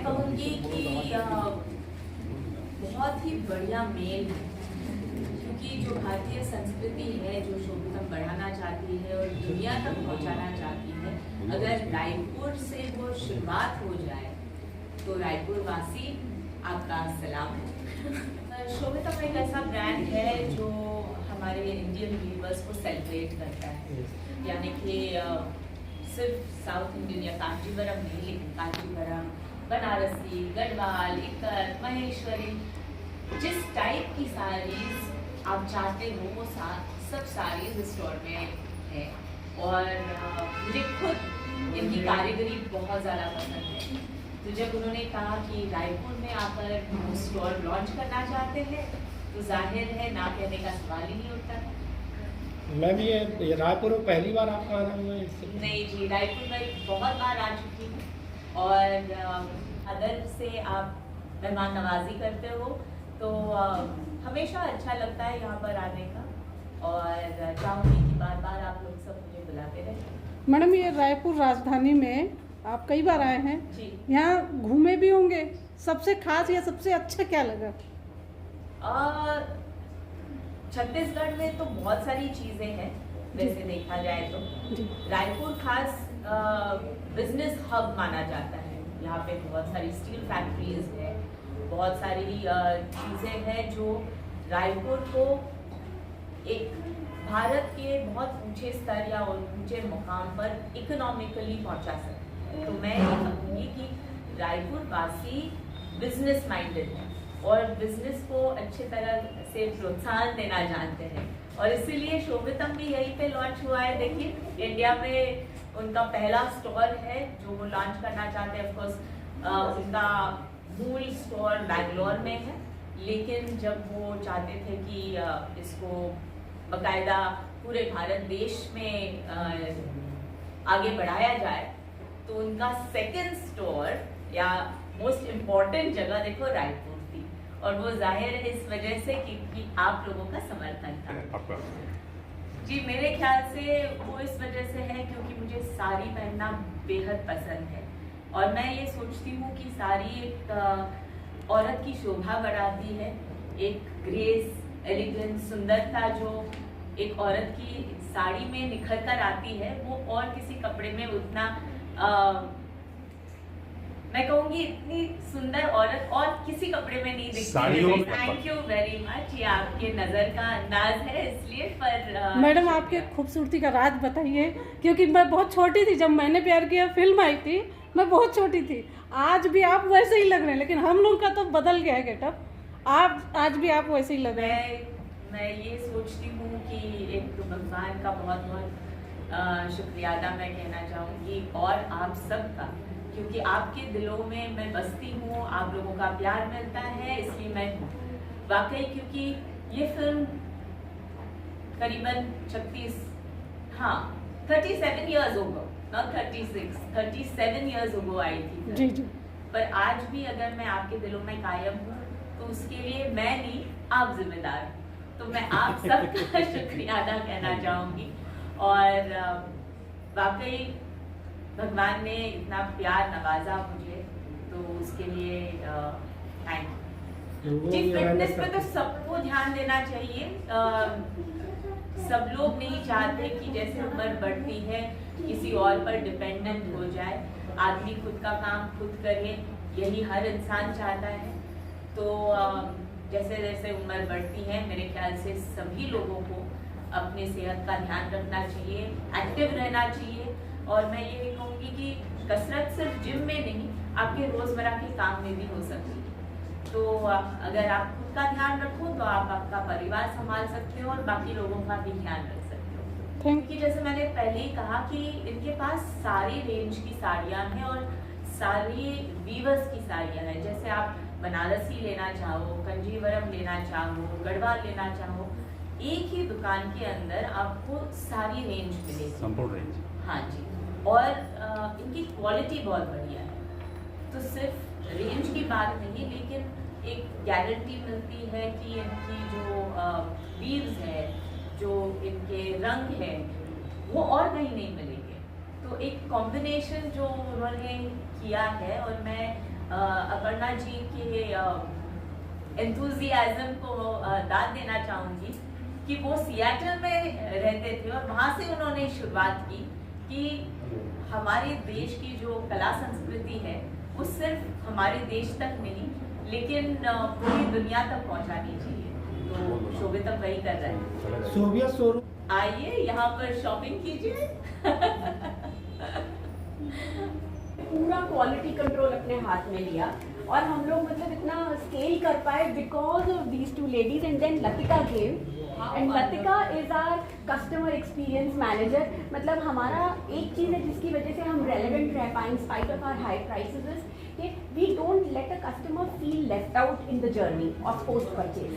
मैं कहूँगी कि बहुत ही बढ़िया मेल है, क्योंकि जो भारतीय संस्कृति है, जो शोभितम बढ़ाना चाहती है और दुनिया तक पहुंचाना चाहती है, अगर रायपुर से वो शुरुआत हो जाए तो रायपुर वासी आपका सलाम है। शोभितम एक ऐसा ब्रांड है जो हमारे इंडियन व्यूवर्स को सेलिब्रेट करता है, यानी कि सिर्फ साउथ इंडियन या कांचीवरम नहीं, लेकिन कांचीवरम, बनारसी, गढ़वाल, इक्कत, महेश्वरी, जिस टाइप की साड़ीज आप चाहते हो वो सब साड़ीज इस स्टोर में है। और मुझे खुद इनकी कारीगरी बहुत ज़्यादा पसंद है। तो जब उन्होंने कहा कि रायपुर में आकर स्टोर लॉन्च करना चाहते हैं तो जाहिर है ना कहने का सवाल ही नहीं उठता। मैं भी ये रायपुर में पहली बार आपका आना हुआ है? नहीं जी, रायपुर में बहुत बार आ चुकी हूँ और अदर से आप मेहमान नवाजी करते हो तो हमेशा अच्छा लगता है यहाँ पर आने का, और चाहूँगी कि बार बार आप लोग सब मुझे बुलाते रहें। मैडम, ये रायपुर राजधानी में आप कई बार आए हैं जी, यहाँ घूमे भी होंगे, सबसे खास या सबसे अच्छा क्या लगा? छत्तीसगढ़ में तो बहुत सारी चीज़ें हैं वैसे देखा जाए तो। रायपुर खास बिजनेस हब माना जाता है। यहाँ पे बहुत सारी स्टील फैक्ट्रीज है, बहुत सारी चीज़ें हैं जो रायपुर को एक भारत के बहुत ऊंचे स्तर या ऊंचे मुकाम पर इकोनॉमिकली पहुंचा सकते हैं। तो मैं ये कहूँगी कि रायपुर वासी बिजनेस माइंडेड है और बिजनेस को अच्छे तरह से प्रोत्साहन देना जानते हैं, और इसीलिए शोभितम भी यहीं पे लॉन्च हुआ है। देखिए, इंडिया में उनका पहला स्टोर है जो वो लॉन्च करना चाहते हैं। ऑफकोर्स उनका मूल स्टोर बैंगलोर में है, लेकिन जब वो चाहते थे कि इसको बाकायदा पूरे भारत देश में आगे बढ़ाया जाए, तो उनका सेकंड स्टोर या मोस्ट इम्पॉर्टेंट जगह देखो रायपुर थी, और वो जाहिर है इस वजह से कि आप लोगों का समर्थन था। जी, मेरे ख्याल से वो इस वजह से है क्योंकि मुझे साड़ी पहनना बेहद पसंद है, और मैं ये सोचती हूँ कि साड़ी एक औरत की शोभा बढ़ाती है, एक ग्रेस, एलिगेंस, सुंदरता जो एक औरत की साड़ी में निखर कर आती है, वो और किसी कपड़े में उतना मैं कहूँगी इतनी सुंदर औरत और किसी कपड़े में नहीं दिखती। थैंक यू वेरी मच, ये आपके नज़र का अंदाज है, इसलिए। पर मैडम, आपके खूबसूरती का राज बताइए, क्योंकि मैं बहुत छोटी थी जब मैंने प्यार किया फिल्म आई थी, मैं बहुत छोटी थी। आज भी आप वैसे ही लग रहे हैं, लेकिन हम लोग का तो बदल गया है गेटअप। आप आज भी आप वैसे ही लग रहे हैं। मैं ये सोचती हूँ कि एक भगवान का बहुत बहुत शुक्रिया अदा मैं कहना चाहूँगी, और आप सबका, क्योंकि आपके दिलों में मैं बसती हूँ, आप लोगों का प्यार मिलता है, इसलिए मैं वाकई, क्योंकि ये फिल्म करीबन 37 इयर्स हो गए, नॉट 36, 37 इयर्स हो गए आई थी। जी जी। पर आज भी अगर मैं आपके दिलों में कायम हूँ तो उसके लिए मैं नहीं, आप जिम्मेदार हैं। तो मैं आप सबका शुक्रिया अदा कहना चाहूँगी, और वाकई भगवान ने इतना प्यार नवाजा मुझे, तो उसके लिए थैंक यू। जी, फिटनेस पे तो सबको ध्यान देना चाहिए। सब लोग नहीं चाहते कि जैसे उम्र बढ़ती है किसी और पर डिपेंडेंट हो जाए, आदमी खुद का काम खुद करे, यही हर इंसान चाहता है। तो जैसे जैसे उम्र बढ़ती है, मेरे ख्याल से सभी लोगों को अपनी सेहत का ध्यान रखना चाहिए, एक्टिव रहना चाहिए, और मैं ये भी कहूँगी कि कसरत सिर्फ जिम में नहीं, आपके रोज़मर्रा के काम में भी हो सकती है। तो अगर आप खुद का ध्यान रखो तो आप आपका परिवार संभाल सकते हो और बाकी लोगों का भी ध्यान रख सकते हो। क्योंकि जैसे मैंने पहले ही कहा कि इनके पास सारी रेंज की साड़ियाँ हैं और सारी वीवर्स की साड़ियाँ हैं। जैसे आप बनारसी लेना चाहो, कंजीवरम लेना चाहो, गढ़वाल लेना चाहो, एक ही दुकान के अंदर आपको सारी रेंज मिलेगी, संपूर्ण रेंज। हाँ जी, और इनकी क्वालिटी बहुत बढ़िया है। तो सिर्फ रेंज की बात नहीं, लेकिन एक गारंटी मिलती है कि इनकी जो वीव्स है, जो इनके रंग है, वो और कहीं नहीं मिलेंगे। तो एक कॉम्बिनेशन जो उन्होंने किया है, और मैं अपर्णा जी के एंथुजियाज्म को दाद देना चाहूँगी कि वो सियाटल में रहते थे और वहाँ से उन्होंने शुरुआत की कि हमारे देश की जो कला संस्कृति है वो सिर्फ हमारे देश तक नहीं लेकिन पूरी दुनिया तक पहुँचानी चाहिए। तो शोभितम वही कर रहे हैं। सोवियत स्वरूप आइए यहाँ पर शॉपिंग कीजिए। पूरा क्वालिटी कंट्रोल अपने हाथ में लिया और हम लोग मतलब इतना स्केल कर पाए because of these two ladies and then Latika came and Latika is our customer experience manager. मतलब हमारा एक चीज़ है जिसकी वजह से हम रेलेवेंट रह पाए in spite of our high prices कि we don't let a customer feel left out in the journey of post purchase.